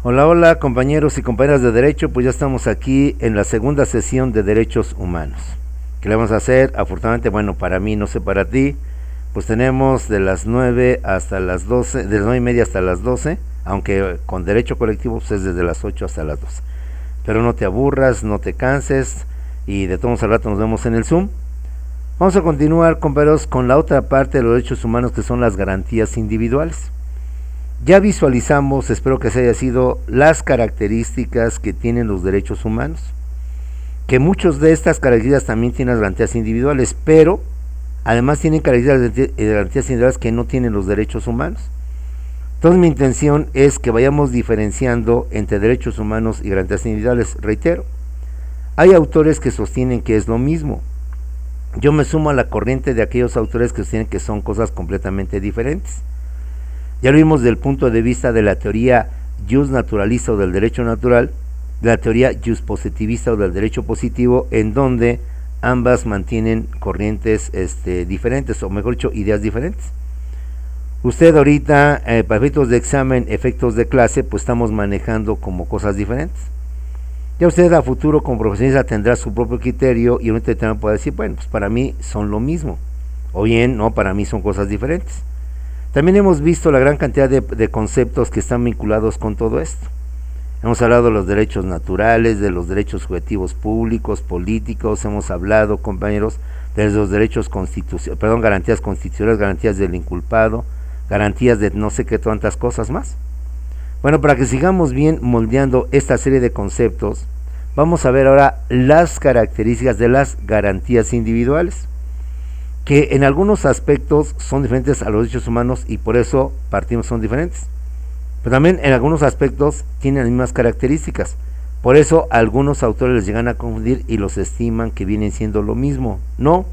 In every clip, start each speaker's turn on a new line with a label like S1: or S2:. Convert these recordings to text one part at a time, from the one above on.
S1: Hola, hola compañeros y compañeras de derecho, pues ya estamos aquí en la segunda sesión de derechos humanos. ¿Qué le vamos a hacer? Afortunadamente, bueno, para mí, no sé para ti, pues tenemos de las 9 hasta las 12, de las 9 y media hasta las 12, aunque con derecho colectivo pues es desde las 8 hasta las 12. Pero no te aburras, no te canses y de todos al rato nos vemos en el Zoom. Vamos a continuar, compañeros, con la otra parte de los derechos humanos que son las garantías individuales. Ya visualizamos, espero que se haya sido, las características que tienen los derechos humanos, que muchas de estas características también tienen las garantías individuales, pero además tienen garantías individuales que no tienen los derechos humanos. Entonces mi intención es que vayamos diferenciando entre derechos humanos y garantías individuales. Reitero, hay autores que sostienen que es lo mismo. Yo me sumo a la corriente de aquellos autores que sostienen que son cosas completamente diferentes. Ya lo vimos desde el punto de vista de la teoría jus naturalista o del derecho natural, de la teoría jus positivista o del derecho positivo, en donde ambas mantienen corrientes diferentes, o mejor dicho, ideas diferentes. Usted ahorita, para efectos de examen, efectos de clase, pues estamos manejando como cosas diferentes. Ya usted a futuro como profesionista tendrá su propio criterio y ahorita también puede decir, bueno, pues para mí son lo mismo, o bien, no, para mí son cosas diferentes. También hemos visto la gran cantidad de conceptos que están vinculados con todo esto. Hemos hablado de los derechos naturales, de los derechos subjetivos públicos, políticos, hemos hablado, compañeros, de los derechos garantías constitucionales, garantías del inculpado, garantías de no sé qué tantas cosas más. Bueno, para que sigamos bien moldeando esta serie de conceptos, vamos a ver ahora las características de las garantías individuales, que en algunos aspectos son diferentes a los derechos humanos y por eso partimos son diferentes. Pero también en algunos aspectos tienen las mismas características. Por eso algunos autores les llegan a confundir y los estiman que vienen siendo lo mismo. No.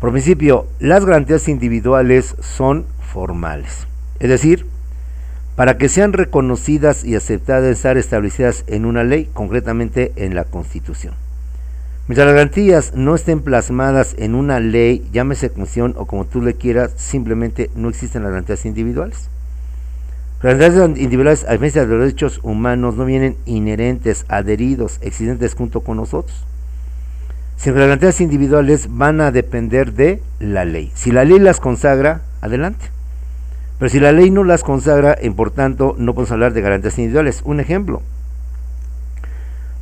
S1: Por principio, las garantías individuales son formales. Es decir, para que sean reconocidas y aceptadas deben estar establecidas en una ley, concretamente en la Constitución. Mientras las garantías no estén plasmadas en una ley, llámese constitución o como tú le quieras, simplemente no existen las garantías individuales. Las garantías individuales, a diferencia de los derechos humanos, no vienen inherentes, adheridos, existentes junto con nosotros. Sino que las garantías individuales van a depender de la ley. Si la ley las consagra, adelante. Pero si la ley no las consagra, por tanto, no podemos hablar de garantías individuales. Un ejemplo.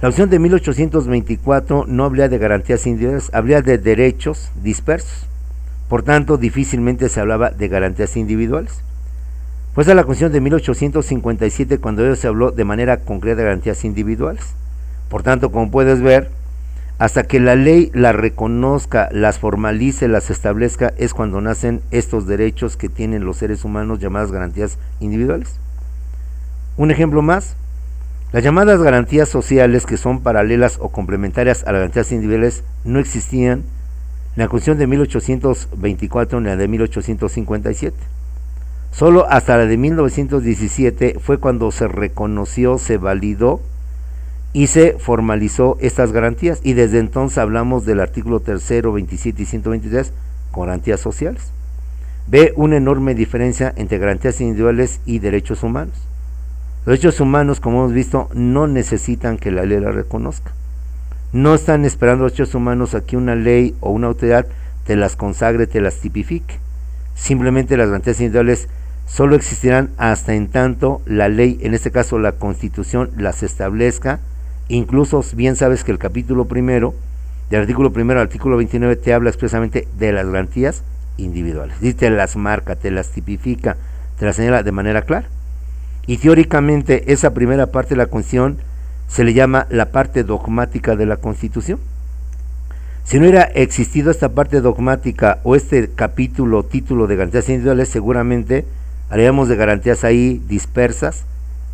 S1: La Constitución de 1824 no habla de garantías individuales, habla de derechos dispersos. Por tanto, difícilmente se hablaba de garantías individuales. Pues a la Constitución de 1857, cuando se habló de manera concreta de garantías individuales. Por tanto, como puedes ver, hasta que la ley las reconozca, las formalice, las establezca, es cuando nacen estos derechos que tienen los seres humanos llamadas garantías individuales. Un ejemplo más. Las llamadas garantías sociales, que son paralelas o complementarias a las garantías individuales, no existían en la Constitución de 1824 ni en la de 1857. Solo hasta la de 1917 fue cuando se reconoció, se validó y se formalizó estas garantías. Y desde entonces hablamos del artículo 3, 27 y 123 con garantías sociales. Ve una enorme diferencia entre garantías individuales y derechos humanos. Los derechos humanos, como hemos visto, no necesitan que la ley la reconozca. No están esperando los derechos humanos a que una ley o una autoridad te las consagre, te las tipifique. Simplemente las garantías individuales solo existirán hasta en tanto la ley, en este caso la Constitución, las establezca. Incluso bien sabes que el capítulo primero, del artículo primero al artículo 29, te habla expresamente de las garantías individuales. Y te las marca, te las tipifica, te las señala de manera clara. Y teóricamente esa primera parte de la Constitución se le llama la parte dogmática de la Constitución. Si no hubiera existido esta parte dogmática o este capítulo, título de garantías individuales, seguramente haríamos de garantías ahí dispersas,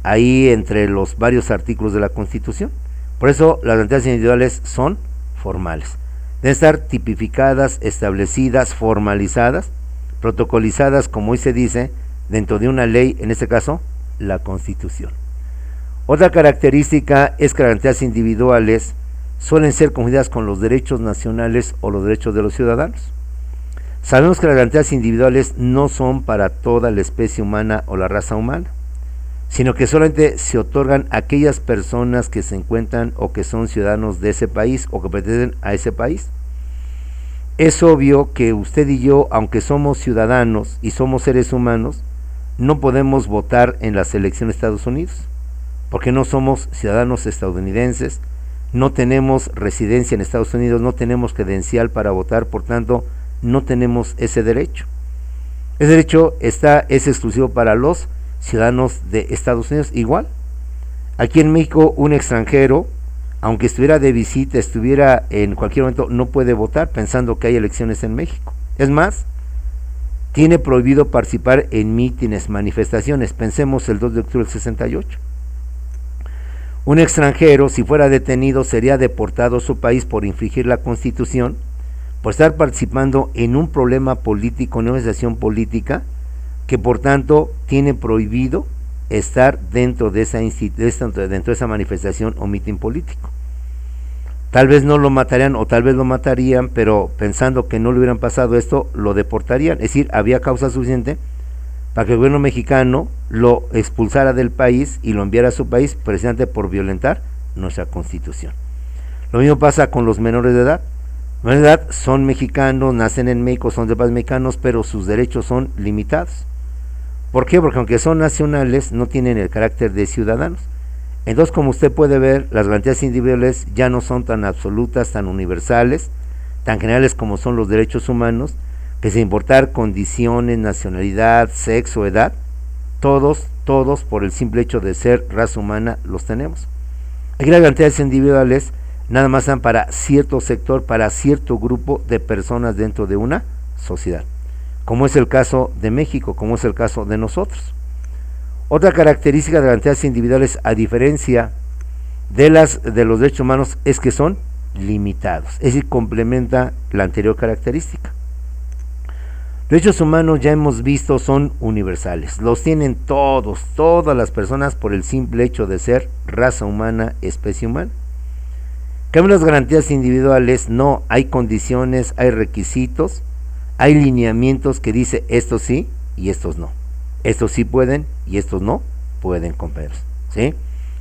S1: ahí entre los varios artículos de la Constitución. Por eso las garantías individuales son formales. Deben estar tipificadas, establecidas, formalizadas, protocolizadas, como hoy se dice, dentro de una ley, en este caso, la Constitución. Otra característica es que las garantías individuales suelen ser confundidas con los derechos nacionales o los derechos de los ciudadanos. Sabemos que las garantías individuales no son para toda la especie humana o la raza humana. sino que solamente se otorgan a aquellas personas que se encuentran o que son ciudadanos de ese país o que pertenecen a ese país. Es obvio que usted y yo, aunque somos ciudadanos y somos seres humanos, no podemos votar en las elecciones de Estados Unidos, porque no somos ciudadanos estadounidenses, no tenemos residencia en Estados Unidos, no tenemos credencial para votar, por tanto, no tenemos ese derecho. Ese derecho es exclusivo para los ciudadanos de Estados Unidos. Igual, aquí en México, un extranjero, aunque estuviera de visita, estuviera en cualquier momento, no puede votar pensando que hay elecciones en México. Es más, tiene prohibido participar en mítines, manifestaciones. Pensemos el 2 de octubre del 68. Un extranjero, si fuera detenido, sería deportado a su país por infringir la Constitución, por estar participando en un problema político, una organización política, que por tanto tiene prohibido estar dentro de esa manifestación o mitin político. Tal vez no lo matarían o tal vez lo matarían, pero pensando que no le hubieran pasado esto, lo deportarían. Es decir, había causa suficiente para que el gobierno mexicano lo expulsara del país y lo enviara a su país precisamente por violentar nuestra Constitución. Lo mismo pasa con los menores de edad. Los menores de edad son mexicanos, nacen en México, son de padres mexicanos, pero sus derechos son limitados. ¿Por qué? Porque aunque son nacionales, no tienen el carácter de ciudadanos. Entonces, como usted puede ver, las garantías individuales ya no son tan absolutas, tan universales, tan generales como son los derechos humanos, que sin importar condiciones, nacionalidad, sexo, edad, todos, por el simple hecho de ser raza humana, los tenemos. Aquí las garantías individuales nada más dan para cierto sector, para cierto grupo de personas dentro de una sociedad, como es el caso de México, como es el caso de nosotros. Otra característica de las garantías individuales, a diferencia de los derechos humanos, es que son limitados, es decir, complementa la anterior característica. Los derechos humanos, ya hemos visto, son universales, los tienen todas las personas por el simple hecho de ser raza humana, especie humana. En cambio, las garantías individuales no, hay condiciones, hay requisitos, hay lineamientos que dice estos sí y estos no. Estos sí pueden y estos no pueden, compañeros, ¿sí?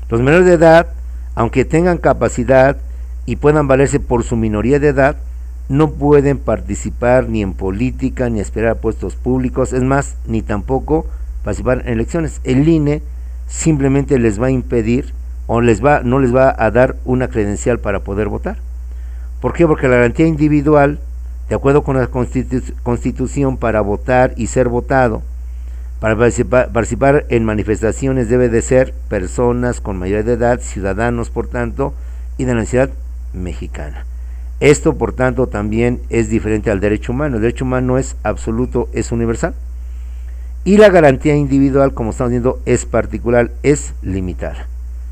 S1: Los menores de edad, aunque tengan capacidad y puedan valerse por su minoría de edad, no pueden participar ni en política, ni aspirar a puestos públicos, es más, ni tampoco participar en elecciones. El INE simplemente les va a impedir o no les va a dar una credencial para poder votar. ¿Por qué? Porque la garantía individual, de acuerdo con la Constitución, para votar y ser votado, para participar en manifestaciones debe de ser personas con mayoría de edad, ciudadanos por tanto, y de la nacionalidad mexicana. Esto por tanto también es diferente al derecho humano. El derecho humano es absoluto, es universal. Y la garantía individual, como estamos viendo, es particular, es limitada.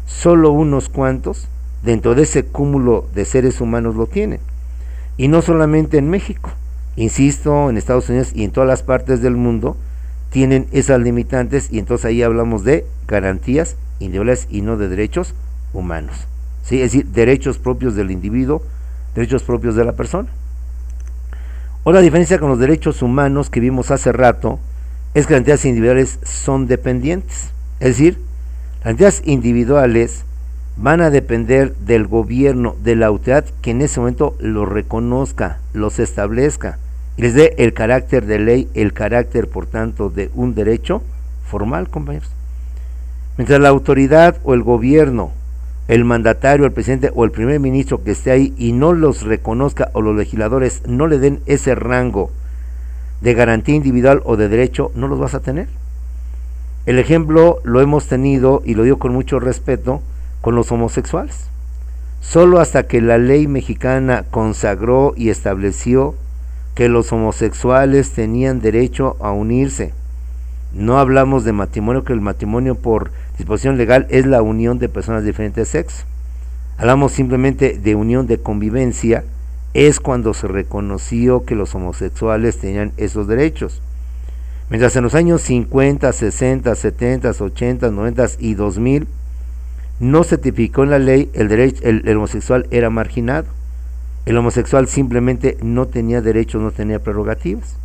S1: Solo unos cuantos dentro de ese cúmulo de seres humanos lo tienen. Y no solamente en México, insisto, en Estados Unidos y en todas las partes del mundo tienen esas limitantes, y entonces ahí hablamos de garantías individuales y no de derechos humanos, ¿sí? Es decir, derechos propios del individuo, derechos propios de la persona. Otra diferencia con los derechos humanos que vimos hace rato es que las garantías individuales son dependientes, es decir, las garantías individuales van a depender del gobierno, de la autoridad que en ese momento los reconozca, los establezca y les dé el carácter de ley, el carácter por tanto de un derecho formal, compañeros. Mientras la autoridad o el gobierno, el mandatario, el presidente o el primer ministro que esté ahí y no los reconozca, o los legisladores no le den ese rango de garantía individual o de derecho, no los vas a tener. El ejemplo lo hemos tenido, y lo digo con mucho respeto, con los homosexuales. Solo hasta que la ley mexicana consagró y estableció que los homosexuales tenían derecho a unirse. No hablamos de matrimonio, que el matrimonio por disposición legal es la unión de personas de diferentes sexos. Hablamos simplemente de unión de convivencia, es cuando se reconoció que los homosexuales tenían esos derechos. Mientras en los años 50, 60, 70, 80, 90 y 2000 no se tipificó en la ley el homosexual era marginado. El homosexual simplemente no tenía derechos, no tenía prerrogativas.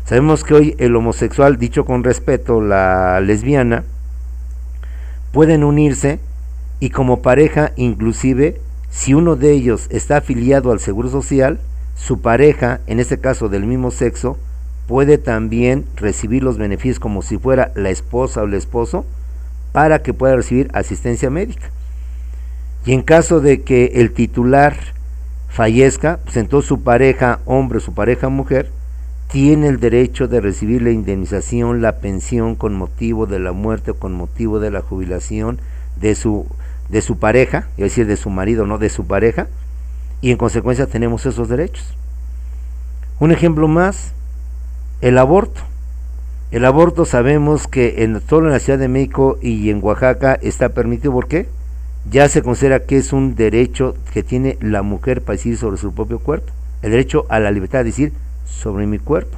S1: Sabemos que hoy el homosexual, dicho con respeto, la lesbiana, pueden unirse y como pareja, inclusive, si uno de ellos está afiliado al Seguro Social, su pareja, en este caso del mismo sexo, puede también recibir los beneficios como si fuera la esposa o el esposo, para que pueda recibir asistencia médica. Y en caso de que el titular fallezca, pues entonces su pareja hombre, su pareja mujer, tiene el derecho de recibir la indemnización, la pensión con motivo de la muerte o con motivo de la jubilación de su pareja, es decir, de su marido, no de su pareja, y en consecuencia tenemos esos derechos. Un ejemplo más, el aborto. El aborto sabemos que solo en la Ciudad de México y en Oaxaca está permitido. ¿Por qué? Ya se considera que es un derecho que tiene la mujer para decidir sobre su propio cuerpo, el derecho a la libertad de decir sobre mi cuerpo,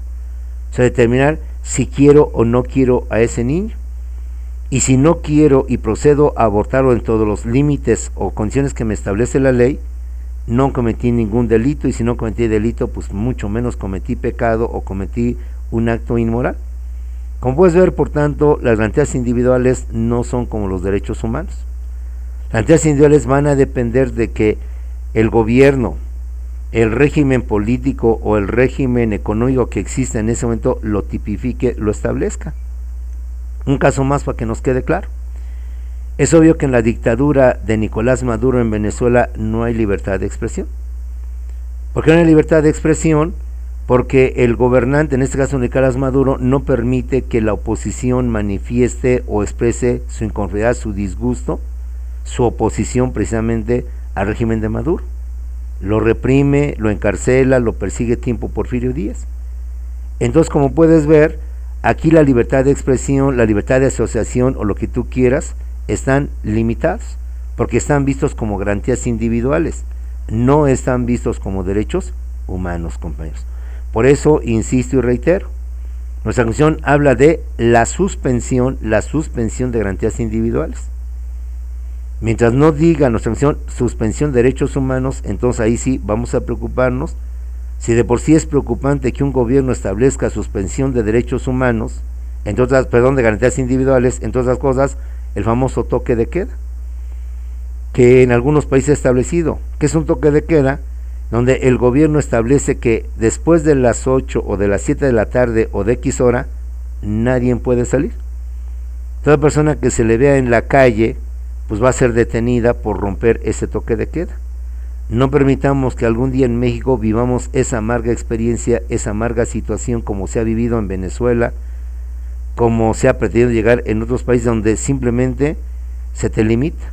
S1: o sea, determinar si quiero o no quiero a ese niño, y si no quiero y procedo a abortarlo en todos los límites o condiciones que me establece la ley, no cometí ningún delito, y si no cometí delito, pues mucho menos cometí pecado o cometí un acto inmoral. Como puedes ver, por tanto, las garantías individuales no son como los derechos humanos. Las garantías individuales van a depender de que el gobierno, el régimen político o el régimen económico que exista en ese momento lo tipifique, lo establezca. Un caso más para que nos quede claro. Es obvio que en la dictadura de Nicolás Maduro en Venezuela no hay libertad de expresión. ¿Por qué no hay libertad de expresión? Porque el gobernante, en este caso Nicolás Maduro, no permite que la oposición manifieste o exprese su inconformidad, su disgusto, su oposición precisamente al régimen de Maduro. Lo reprime, lo encarcela, lo persigue tipo Porfirio Díaz. Entonces, como puedes ver, aquí la libertad de expresión, la libertad de asociación o lo que tú quieras, están limitados, porque están vistos como garantías individuales, no están vistos como derechos humanos, compañeros. Por eso, insisto y reitero, nuestra Constitución habla de la suspensión de garantías individuales. Mientras no diga nuestra Constitución suspensión de derechos humanos, entonces ahí sí vamos a preocuparnos. Si de por sí es preocupante que un gobierno establezca suspensión de derechos humanos, de garantías individuales, entre otras cosas, el famoso toque de queda, que en algunos países es establecido, que es un toque de queda, donde el gobierno establece que después de las 8 o de las 7 de la tarde o de X hora, nadie puede salir. Toda persona que se le vea en la calle, pues va a ser detenida por romper ese toque de queda. No permitamos que algún día en México vivamos esa amarga experiencia, esa amarga situación como se ha vivido en Venezuela, como se ha pretendido llegar en otros países donde simplemente se te limita.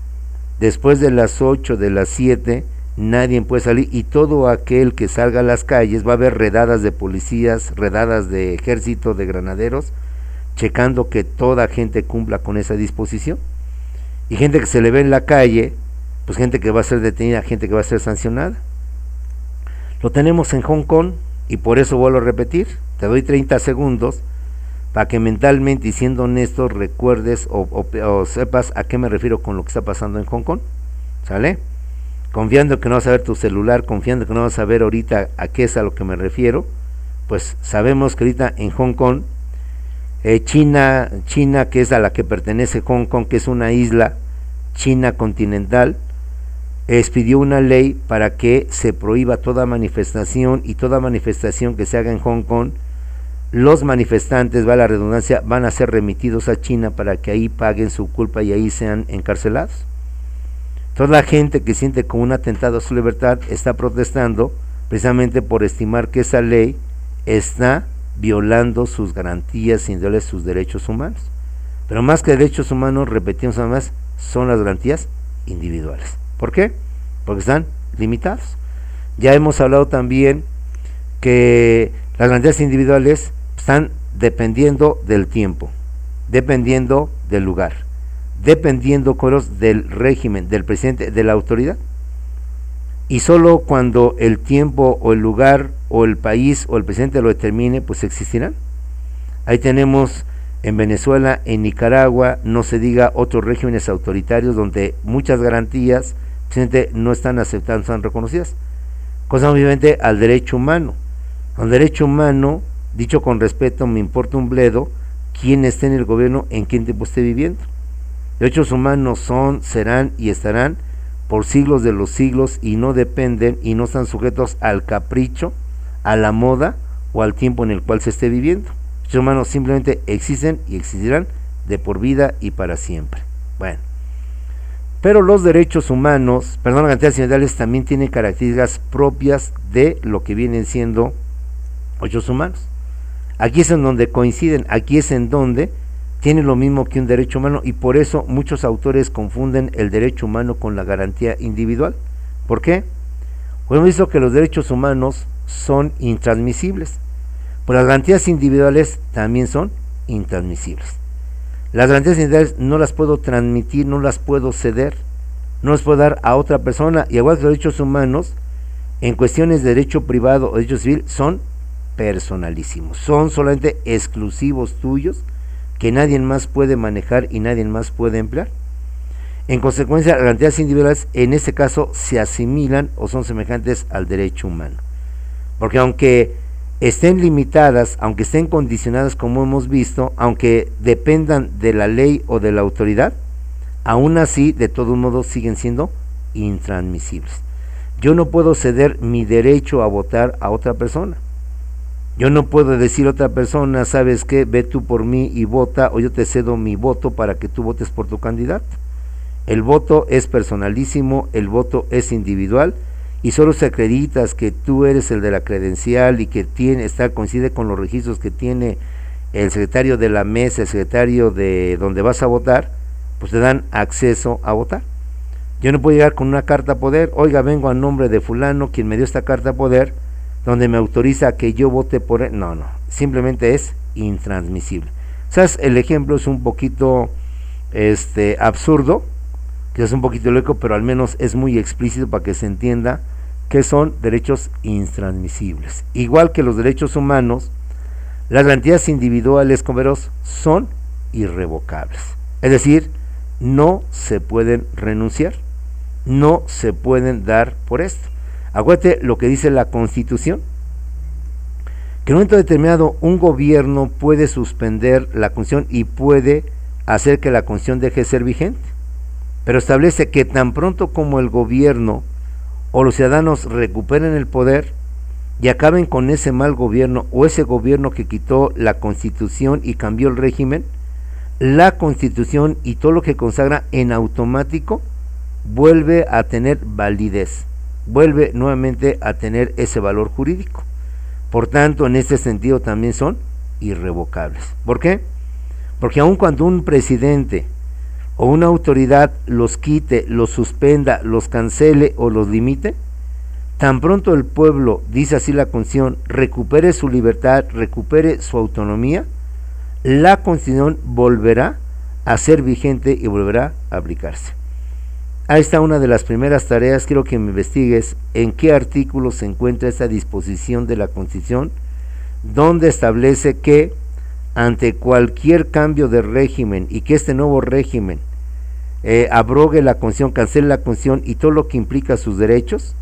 S1: Después de las 8, de las 7, nadie puede salir, y todo aquel que salga a las calles va a haber redadas de policías, redadas de ejército, de granaderos, checando que toda gente cumpla con esa disposición. Y gente que se le ve en la calle, pues gente que va a ser detenida, gente que va a ser sancionada. Lo tenemos en Hong Kong, y por eso vuelvo a repetir, te doy 30 segundos para que mentalmente y siendo honesto recuerdes o sepas a qué me refiero con lo que está pasando en Hong Kong, ¿sale? Confiando que no vas a ver tu celular, confiando que no vas a ver ahorita a qué es a lo que me refiero, pues sabemos que ahorita en Hong Kong, China, que es a la que pertenece Hong Kong, que es una isla, China continental, expidió una ley para que se prohíba toda manifestación, y toda manifestación que se haga en Hong Kong, los manifestantes, va la redundancia, van a ser remitidos a China para que ahí paguen su culpa y ahí sean encarcelados. Toda la gente que siente como un atentado a su libertad está protestando precisamente por estimar que esa ley está violando sus garantías individuales, sus derechos humanos. Pero más que derechos humanos, repetimos además, son las garantías individuales. ¿Por qué? Porque están limitados. Ya hemos hablado también que las garantías individuales están dependiendo del tiempo, dependiendo del lugar, dependiendo del régimen, del presidente, de la autoridad. Y solo cuando el tiempo o el lugar o el país o el presidente lo determine, pues existirán. Ahí tenemos en Venezuela, en Nicaragua, no se diga otros regímenes autoritarios donde muchas garantías no están aceptadas, no están reconocidas. Cosa obviamente al derecho humano. Al derecho humano, dicho con respeto, me importa un bledo quién esté en el gobierno, en qué tiempo esté viviendo. Derechos humanos son, serán y estarán por siglos de los siglos y no dependen y no están sujetos al capricho, a la moda o al tiempo en el cual se esté viviendo. Los derechos humanos simplemente existen y existirán de por vida y para siempre. Bueno, pero los derechos humanos, las garantías individuales también tienen características propias de lo que vienen siendo derechos humanos. Aquí es en donde coinciden, aquí es en donde tiene lo mismo que un derecho humano y por eso muchos autores confunden el derecho humano con la garantía individual. ¿Por qué? Pues hemos visto que los derechos humanos son intransmisibles, pero las garantías individuales también son intransmisibles. Las garantías individuales no las puedo transmitir, no las puedo ceder, no las puedo dar a otra persona, y igual que los derechos humanos, en cuestiones de derecho privado o derecho civil, son personalísimos, son solamente exclusivos tuyos, que nadie más puede manejar y nadie más puede emplear. En consecuencia, las garantías individuales en este caso se asimilan o son semejantes al derecho humano, porque aunque estén limitadas, aunque estén condicionadas como hemos visto, aunque dependan de la ley o de la autoridad, aún así de todos modos siguen siendo intransmisibles. Yo no puedo ceder mi derecho a votar a otra persona. Yo no puedo decir a otra persona, ¿sabes qué? Ve tú por mí y vota, o yo te cedo mi voto para que tú votes por tu candidato. El voto es personalísimo, el voto es individual, y solo si acreditas que tú eres el de la credencial y que coincide con los registros que tiene el secretario de la mesa, el secretario de donde vas a votar, pues te dan acceso a votar. Yo no puedo llegar con una carta poder, oiga, vengo a nombre de fulano, quien me dio esta carta poder, donde me autoriza a que yo vote por él. No, simplemente es intransmisible. ¿Sabes? El ejemplo es un poquito absurdo, que es un poquito loco, pero al menos es muy explícito para que se entienda que son derechos intransmisibles. Igual que los derechos humanos, las garantías individuales, compañeros, son irrevocables. Es decir, no se pueden renunciar, no se pueden dar por esto. Acuérdate lo que dice la Constitución, que en un momento determinado un gobierno puede suspender la Constitución y puede hacer que la Constitución deje de ser vigente, pero establece que tan pronto como el gobierno o los ciudadanos recuperen el poder y acaben con ese mal gobierno o ese gobierno que quitó la Constitución y cambió el régimen, la Constitución y todo lo que consagra en automático vuelve a tener validez, vuelve nuevamente a tener ese valor jurídico. Por tanto, en este sentido también son irrevocables. ¿Por qué? Porque aun cuando un presidente o una autoridad los quite, los suspenda, los cancele o los limite, tan pronto el pueblo, dice así la Constitución, recupere su libertad, recupere su autonomía, la Constitución volverá a ser vigente y volverá a aplicarse. Ahí está una de las primeras tareas. Quiero que me investigues en qué artículo se encuentra esta disposición de la Constitución, donde establece que ante cualquier cambio de régimen y que este nuevo régimen abrogue la Constitución, cancele la Constitución y todo lo que implica sus derechos,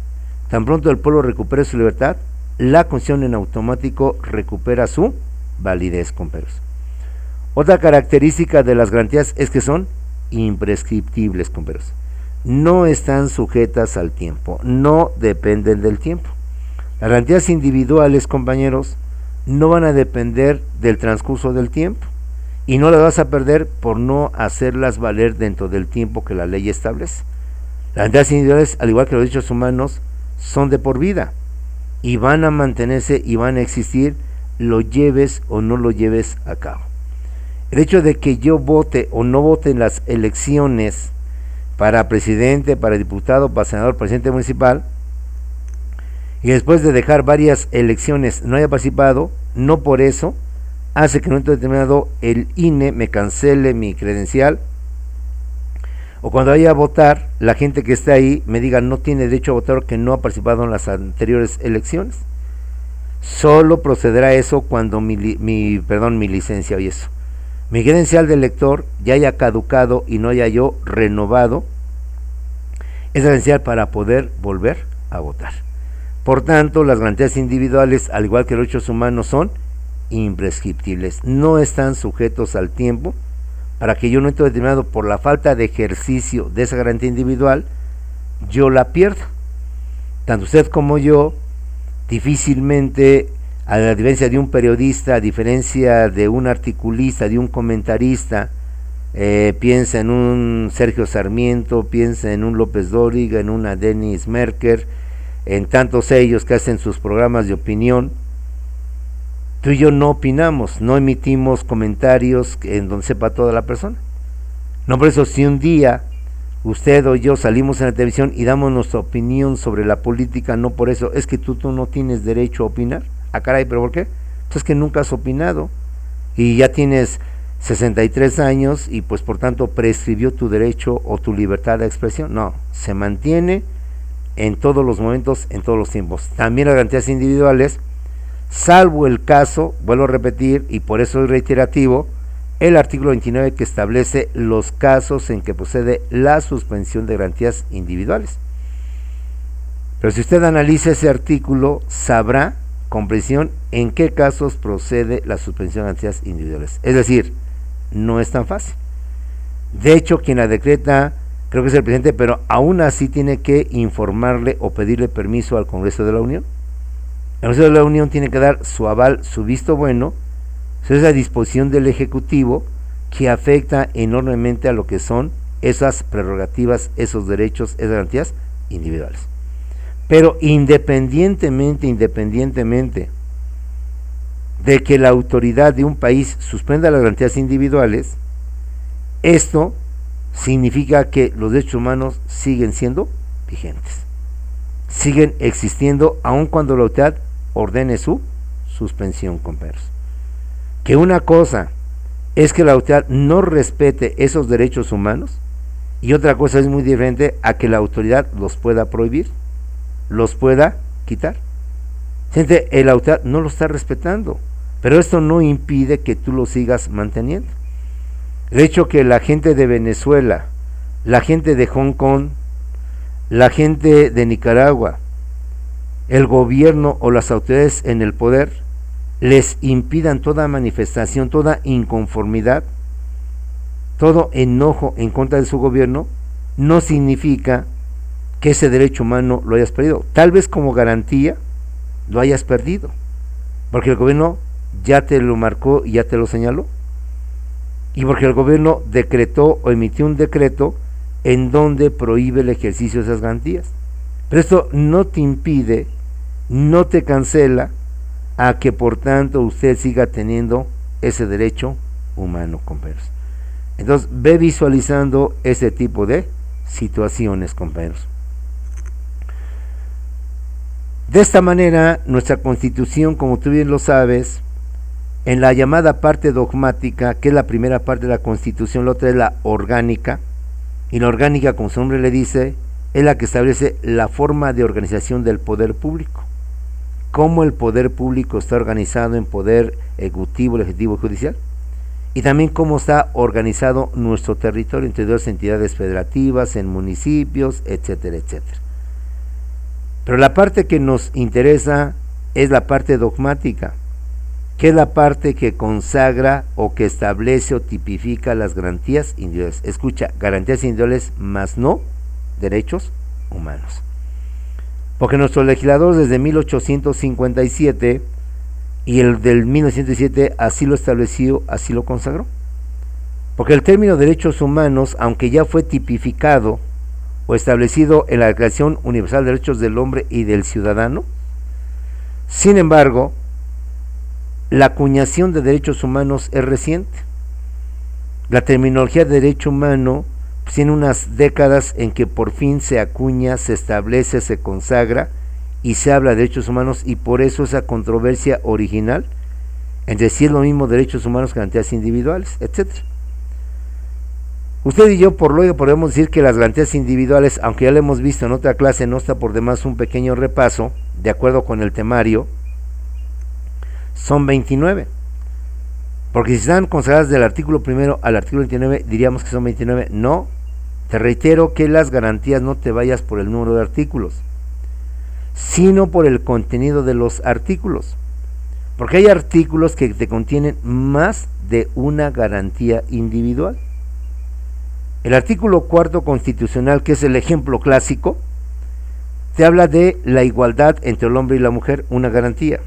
S1: tan pronto el pueblo recupere su libertad, la Constitución en automático recupera su validez, compañeros. Otra característica de las garantías es que son imprescriptibles, compañeros. No están sujetas al tiempo, no dependen del tiempo. Las garantías individuales, compañeros, no van a depender del transcurso del tiempo y no las vas a perder por no hacerlas valer dentro del tiempo que la ley establece. Las garantías individuales, al igual que los derechos humanos, son de por vida y van a mantenerse y van a existir, lo lleves o no lo lleves a cabo. El hecho de que yo vote o no vote en las elecciones para presidente, para diputado, para senador, presidente municipal, y después de dejar varias elecciones no haya participado, no por eso hace que en un momento determinado el INE me cancele mi credencial, o cuando vaya a votar, la gente que está ahí me diga no tiene derecho a votar porque no ha participado en las anteriores elecciones. Solo procederá eso cuando mi licencia y eso, mi credencial de elector ya haya caducado y no haya yo renovado esa credencial para poder volver a votar. Por tanto, las garantías individuales, al igual que los derechos humanos, son imprescriptibles, no están sujetos al tiempo, para que yo en un momento determinado, por la falta de ejercicio de esa garantía individual, yo la pierda. Tanto usted como yo, difícilmente, a la diferencia de un periodista, a diferencia de un articulista, de un comentarista, piensa en un Sergio Sarmiento, piensa en un López Dóriga, en una Denis Merker, en tantos ellos que hacen sus programas de opinión. Tú y yo no opinamos, no emitimos comentarios en donde sepa toda la persona. No, por eso si un día usted o yo salimos en la televisión y damos nuestra opinión sobre la política, no por eso, es que tú no tienes derecho a opinar. Ah, caray, ¿pero por qué? Pues es que nunca has opinado y ya tienes 63 años y pues por tanto prescribió tu derecho o tu libertad de expresión. No, se mantiene en todos los momentos, en todos los tiempos. También las garantías individuales, salvo el caso, vuelvo a repetir y por eso es reiterativo, el artículo 29 que establece los casos en que procede la suspensión de garantías individuales. Pero si usted analiza ese artículo, sabrá con precisión en qué casos procede la suspensión de garantías individuales. Es decir, no es tan fácil. De hecho, quien la decreta, creo que es el presidente, pero aún así tiene que informarle o pedirle permiso al Congreso de la Unión. El Congreso de la Unión tiene que dar su aval, su visto bueno, es la disposición del Ejecutivo que afecta enormemente a lo que son esas prerrogativas, esos derechos, esas garantías individuales. Pero independientemente de que la autoridad de un país suspenda las garantías individuales, esto significa que los derechos humanos siguen siendo vigentes, siguen existiendo aun cuando la autoridad ordene su suspensión, compañeros. Que una cosa es que la autoridad no respete esos derechos humanos y otra cosa es muy diferente a que la autoridad los pueda prohibir, los pueda quitar. Gente, la autoridad no lo está respetando, pero esto no impide que tú lo sigas manteniendo. El hecho que la gente de Venezuela, la gente de Hong Kong, la gente de Nicaragua, el gobierno o las autoridades en el poder les impidan toda manifestación, toda inconformidad, todo enojo en contra de su gobierno, no significa que ese derecho humano lo hayas perdido. Tal vez como garantía lo hayas perdido, porque el gobierno ya te lo marcó y ya te lo señaló, y porque el gobierno decretó o emitió un decreto en donde prohíbe el ejercicio de esas garantías. Pero esto no te impide, no te cancela a que por tanto usted siga teniendo ese derecho humano, compañeros. Entonces ve visualizando ese tipo de situaciones, compañeros. De esta manera, nuestra Constitución, como tú bien lo sabes, en la llamada parte dogmática, que es la primera parte de la Constitución, la otra es la orgánica, y la orgánica, como su nombre le dice, es la que establece la forma de organización del poder público, cómo el poder público está organizado en poder ejecutivo, legislativo y judicial, y también cómo está organizado nuestro territorio entre dos entidades federativas, en municipios, etcétera, etcétera. Pero la parte que nos interesa es la parte dogmática, que es la parte que consagra o que establece o tipifica las garantías individuales. Escucha, garantías individuales más no derechos humanos. Porque nuestro legislador desde 1857 y el del 1907 así lo estableció, así lo consagró. Porque el término derechos humanos, aunque ya fue tipificado o establecido en la Declaración Universal de Derechos del Hombre y del Ciudadano, sin embargo, la acuñación de derechos humanos es reciente. La terminología de derecho humano pues tiene unas décadas en que por fin se acuña, se establece, se consagra y se habla de derechos humanos, y por eso esa controversia original entre si es lo mismo derechos humanos que garantías individuales, etcétera. Usted y yo por lo que podemos decir que las garantías individuales, aunque ya lo hemos visto en otra clase, no está por demás un pequeño repaso, de acuerdo con el temario, son 29. Porque si están consagradas del artículo primero al artículo 29, diríamos que son 29. No, te reitero que las garantías no te vayas por el número de artículos, sino por el contenido de los artículos. Porque hay artículos que te contienen más de una garantía individual. El artículo cuarto constitucional, que es el ejemplo clásico, te habla de la igualdad entre el hombre y la mujer, una garantía.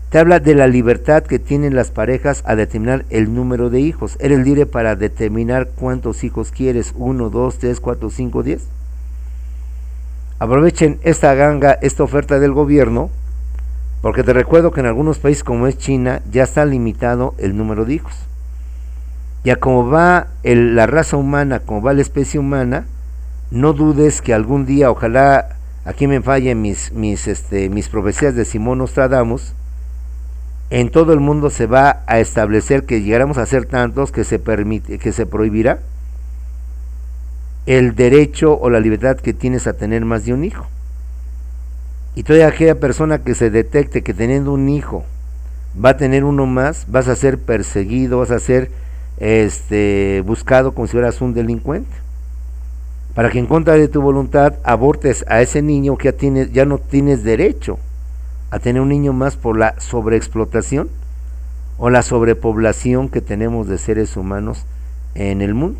S1: Te habla de la libertad que tienen las parejas a determinar el número de hijos. Eres libre para determinar cuántos hijos quieres, 1, 2, 3, 4, 5, 10. Aprovechen esta ganga, esta oferta del gobierno, porque te recuerdo que en algunos países como es China, ya está limitado el número de hijos. Ya como va la raza humana, como va la especie humana, no dudes que algún día, ojalá aquí me fallen mis profecías de Simón Nostradamus, en todo el mundo se va a establecer que llegáramos a ser tantos que se prohibirá el derecho o la libertad que tienes a tener más de un hijo. Y toda aquella persona que se detecte que teniendo un hijo va a tener uno más, vas a ser perseguido, vas a ser buscado como si fueras un delincuente, para que en contra de tu voluntad abortes a ese niño que ya no tienes derecho a tener un niño más por la sobreexplotación o la sobrepoblación que tenemos de seres humanos en el mundo.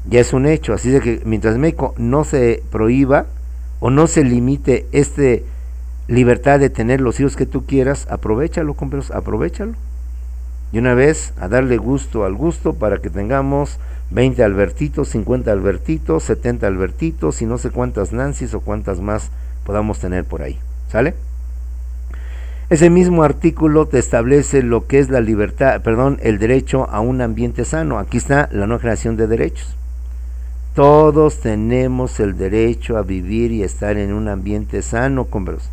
S1: Ya es un hecho, así de que mientras México no se prohíba o no se limite libertad de tener los hijos que tú quieras, aprovéchalo, compañeros, aprovéchalo. Y una vez a darle gusto al gusto para que tengamos 20 Albertitos, 50 Albertitos, 70 Albertitos y no sé cuántas Nancys o cuántas más podamos tener por ahí. ¿Sale? Ese mismo artículo te establece lo que es la libertad, el derecho a un ambiente sano. Aquí está la nueva generación de derechos. Todos tenemos el derecho a vivir y estar en un ambiente sano, compañeros,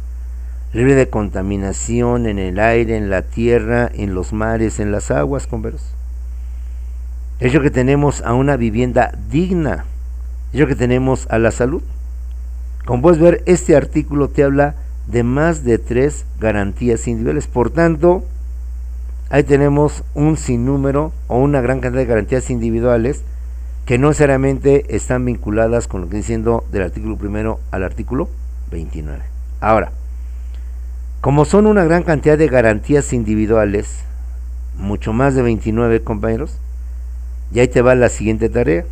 S1: libre de contaminación en el aire, en la tierra, en los mares, en las aguas, compañeros. Ello que tenemos a una vivienda digna, ello que tenemos a la salud. Como puedes ver, este artículo te habla de más de 3 garantías individuales. Por tanto, ahí tenemos un sinnúmero o una gran cantidad de garantías individuales que no necesariamente están vinculadas con lo que estoy diciendo del artículo primero al artículo 29. Ahora, como son una gran cantidad de garantías individuales, mucho más de 29, compañeros, y ahí te va la siguiente tarea.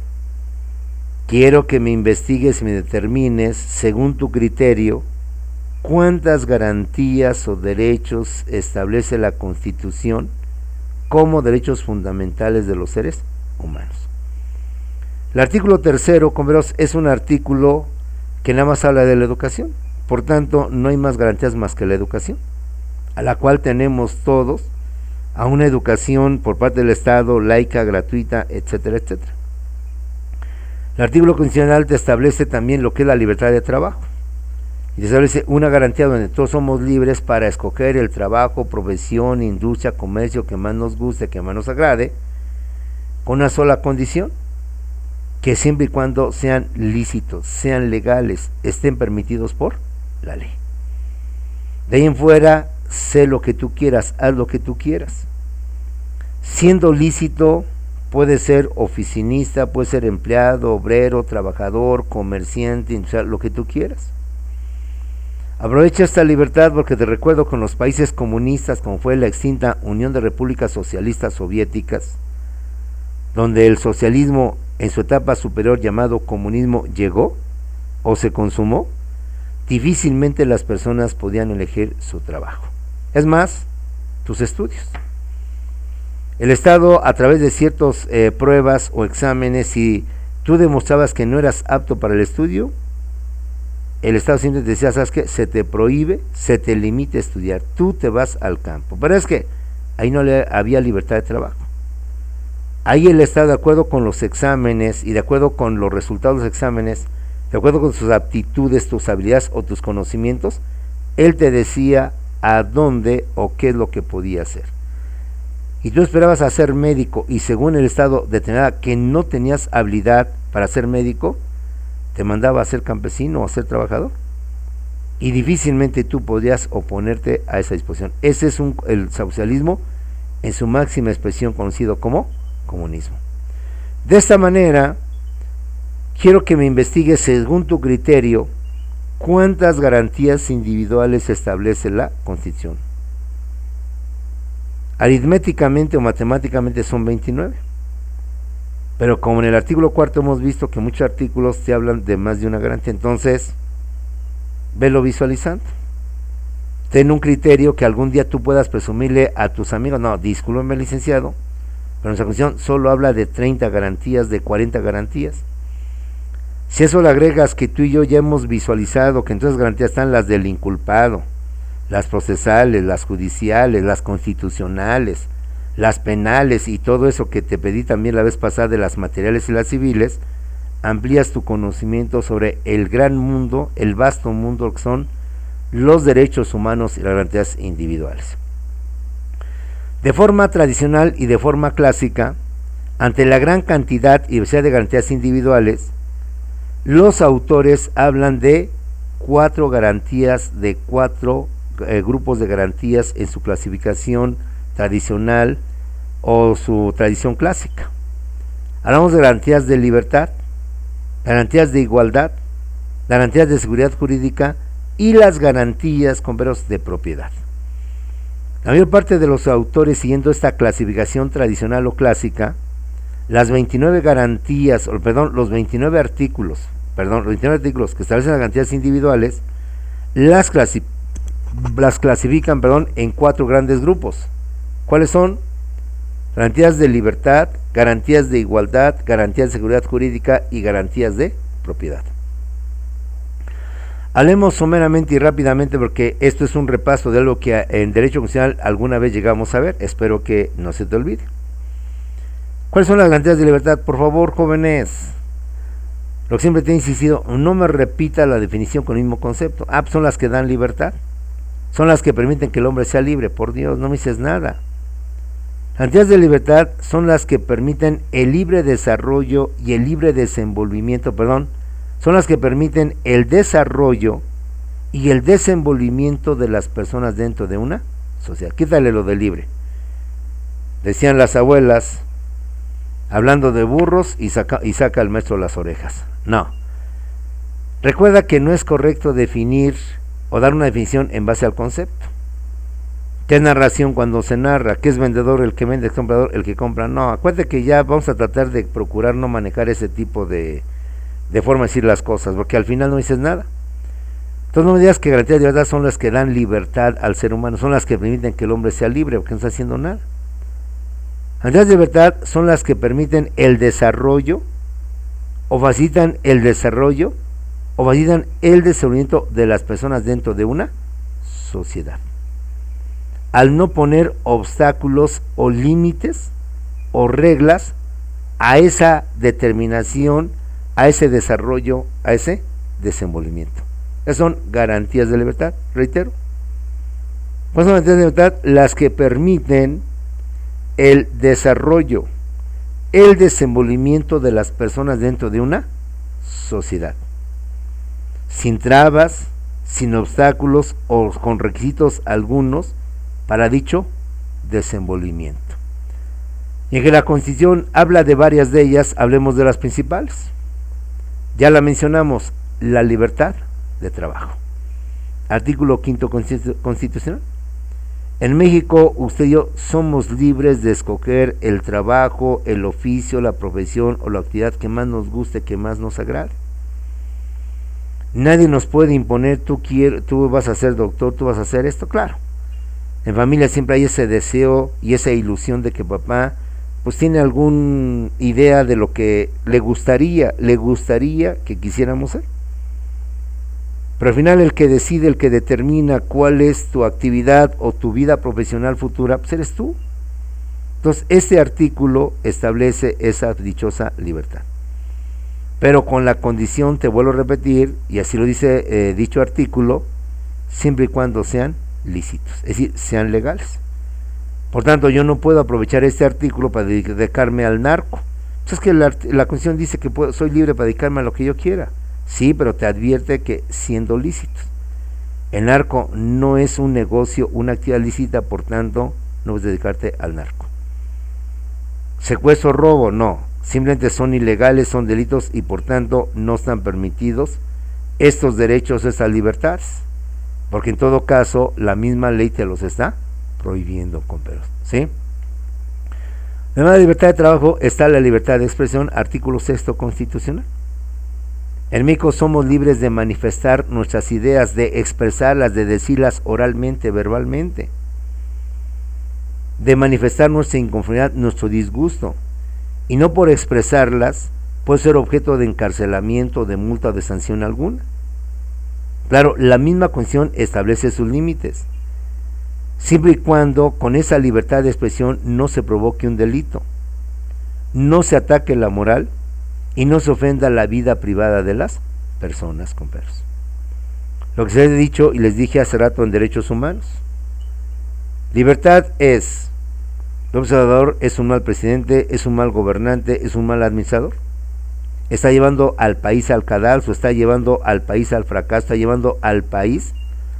S1: Quiero que me investigues y me determines, según tu criterio, cuántas garantías o derechos establece la Constitución como derechos fundamentales de los seres humanos. El artículo tercero, compañeros, es un artículo que nada más habla de la educación. Por tanto, no hay más garantías más que la educación, a la cual tenemos todos, a una educación por parte del Estado, laica, gratuita, etcétera, etcétera. El artículo constitucional te establece también lo que es la libertad de trabajo, y te establece una garantía donde todos somos libres para escoger el trabajo, profesión, industria, comercio que más nos guste, que más nos agrade, con una sola condición, que siempre y cuando sean lícitos, sean legales, estén permitidos por la ley. De ahí en fuera, sé lo que tú quieras, haz lo que tú quieras. Siendo lícito, puede ser oficinista, puede ser empleado, obrero, trabajador, comerciante, industrial, lo que tú quieras. Aprovecha esta libertad porque te recuerdo con los países comunistas, como fue la extinta Unión de Repúblicas Socialistas Soviéticas, donde el socialismo en su etapa superior llamado comunismo llegó o se consumó, difícilmente las personas podían elegir su trabajo. Es más, tus estudios. El Estado, a través de ciertas pruebas o exámenes, si tú demostrabas que no eras apto para el estudio, el Estado siempre te decía, ¿sabes qué? Se te prohíbe, se te limita a estudiar, tú te vas al campo. Pero es que ahí no había libertad de trabajo. Ahí el Estado, de acuerdo con los exámenes y de acuerdo con los resultados de los exámenes, de acuerdo con tus aptitudes, tus habilidades o tus conocimientos, él te decía a dónde o qué es lo que podía hacer. Y tú esperabas a ser médico y según el Estado determinaba que no tenías habilidad para ser médico, te mandaba a ser campesino o a ser trabajador. Y difícilmente tú podías oponerte a esa disposición. Ese es el socialismo en su máxima expresión, conocido como comunismo. De esta manera, quiero que me investigues según tu criterio cuántas garantías individuales establece la Constitución. Aritméticamente o matemáticamente son 29. Pero como en el artículo cuarto hemos visto que muchos artículos te hablan de más de una garantía, entonces velo visualizando. Ten un criterio que algún día tú puedas presumirle a tus amigos. No, discúlpeme, licenciado, pero nuestra Constitución solo habla de 30 garantías, de 40 garantías. Si eso le agregas que tú y yo ya hemos visualizado que en todas las garantías están las del inculpado, las procesales, las judiciales, las constitucionales, las penales y todo eso que te pedí también la vez pasada de las materiales y las civiles, amplías tu conocimiento sobre el gran mundo, el vasto mundo que son los derechos humanos y las garantías individuales. De forma tradicional y de forma clásica, ante la gran cantidad y diversidad de garantías individuales, los autores hablan de 4 garantías, de 4 grupos de garantías en su clasificación tradicional o su tradición clásica. Hablamos de garantías de libertad, garantías de igualdad, garantías de seguridad jurídica y las garantías con veros de propiedad. La mayor parte de los autores, siguiendo esta clasificación tradicional o clásica, las 29 garantías, los 29 artículos que establecen las garantías individuales, las clasifican en 4 grandes grupos. ¿Cuáles son? Garantías de libertad, garantías de igualdad, garantías de seguridad jurídica y garantías de propiedad. Hablemos someramente y rápidamente porque esto es un repaso de algo que en Derecho Constitucional alguna vez llegamos a ver, espero que no se te olvide. ¿Cuáles son las garantías de libertad? Por favor, jóvenes, lo que siempre te he insistido, no me repita la definición con el mismo concepto. Pues son las que dan libertad, son las que permiten que el hombre sea libre. Por Dios, no me dices nada. Garantías de libertad son las que permiten el libre desarrollo y el libre desenvolvimiento, son las que permiten el desarrollo y el desenvolvimiento de las personas dentro de una sociedad. Quítale lo de libre. Decían las abuelas, hablando de burros y saca el maestro las orejas. No. Recuerda que no es correcto definir o dar una definición en base al concepto. ¿Qué es narración cuando se narra? ¿Qué es vendedor? El que vende, el comprador, el que compra. No, acuérdate que ya vamos a tratar de procurar no manejar ese tipo de forma de decir las cosas, porque al final no dices nada. Entonces no me digas que garantías de libertad son las que dan libertad al ser humano, son las que permiten que el hombre sea libre, porque no está haciendo nada. Garantías de libertad son las que permiten el desarrollo, o facilitan el desarrollo, o facilitan el desenvolvimiento de las personas dentro de una sociedad, al no poner obstáculos o límites o reglas a esa determinación, a ese desarrollo, a ese desenvolvimiento. Esas son garantías de libertad, reitero. ¿Cuáles son las garantías de libertad? Las que permiten el desarrollo, el desenvolvimiento de las personas dentro de una sociedad, sin trabas, sin obstáculos o con requisitos algunos para dicho desenvolvimiento. Y en que la Constitución habla de varias de ellas, hablemos de las principales. Ya la mencionamos, la libertad de trabajo. Artículo 5 constitucional. En México, usted y yo somos libres de escoger el trabajo, el oficio, la profesión o la actividad que más nos guste, que más nos agrade. Nadie nos puede imponer, tú vas a ser doctor, tú vas a hacer esto, claro. En familia siempre hay ese deseo y esa ilusión de que papá pues tiene alguna idea de lo que le gustaría que quisiéramos ser. Pero al final el que decide, el que determina cuál es tu actividad o tu vida profesional futura, pues eres tú. Entonces este artículo establece esa dichosa libertad. Pero con la condición, te vuelvo a repetir, y así lo dice dicho artículo, siempre y cuando sean lícitos, es decir, sean legales. Por tanto, yo no puedo aprovechar este artículo para dedicarme al narco. Pues es que la Constitución dice que soy libre para dedicarme a lo que yo quiera. Sí, pero te advierte que siendo lícitos. El narco no es un negocio, una actividad lícita, por tanto, no puedes dedicarte al narco. Secuestro, robo, no. Simplemente son ilegales, son delitos y por tanto no están permitidos estos derechos, estas libertades. Porque en todo caso, la misma ley te los está prohibiendo con pelos, ¿sí? Además de la libertad de trabajo está la libertad de expresión, artículo 6 constitucional. En México somos libres de manifestar nuestras ideas, de expresarlas, de decirlas oralmente, verbalmente, de manifestar nuestra inconformidad, nuestro disgusto, y no por expresarlas puede ser objeto de encarcelamiento, de multa o de sanción alguna. Claro, la misma Constitución establece sus límites, siempre y cuando con esa libertad de expresión no se provoque un delito, no se ataque la moral y no se ofenda la vida privada de las personas, compañeros. Lo que se les he dicho y les dije hace rato en derechos humanos, libertad es, López Obrador es un mal presidente, es un mal gobernante, es un mal administrador, está llevando al país al cadalso, está llevando al país al fracaso, está llevando al país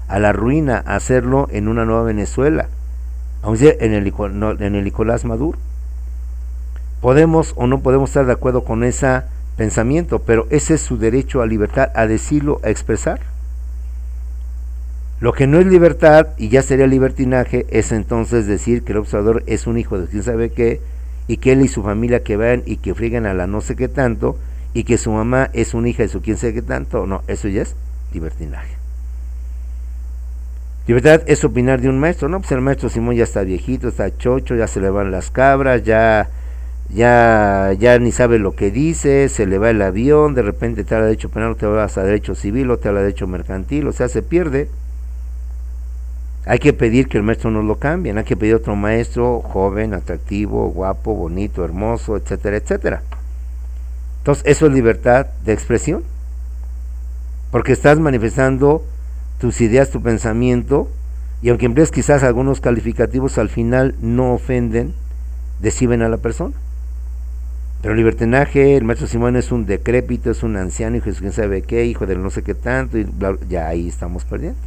S1: a la ruina, a hacerlo en una nueva Venezuela, aunque en el Nicolás Maduro. Podemos o no podemos estar de acuerdo con ese pensamiento, pero ese es su derecho a libertad, a decirlo, a expresar. Lo que no es libertad, y ya sería libertinaje, es entonces decir que el observador es un hijo de quién sabe qué, y que él y su familia que vayan y que frieguen a la no sé qué tanto, y que su mamá es una hija de su quién sabe qué tanto. No, eso ya es libertinaje. Libertad es opinar de un maestro. No, pues el maestro Simón ya está viejito, está chocho, ya se le van las cabras, ya ni sabe lo que dice, se le va el avión, de repente te habla de derecho penal, o te vas a derecho civil, o te habla de derecho mercantil, o sea, se pierde. Hay que pedir que el maestro no lo cambien, hay que pedir otro maestro joven, atractivo, guapo, bonito, hermoso, etcétera, etcétera. Entonces, eso es libertad de expresión, porque estás manifestando tus ideas, tu pensamiento, y aunque emplees quizás algunos calificativos, al final no ofenden, desciben a la persona. Pero libertinaje, el maestro Simón es un decrépito, es un anciano, hijo de quién sabe qué, hijo de no sé qué tanto, y bla, bla, ya ahí estamos perdiendo.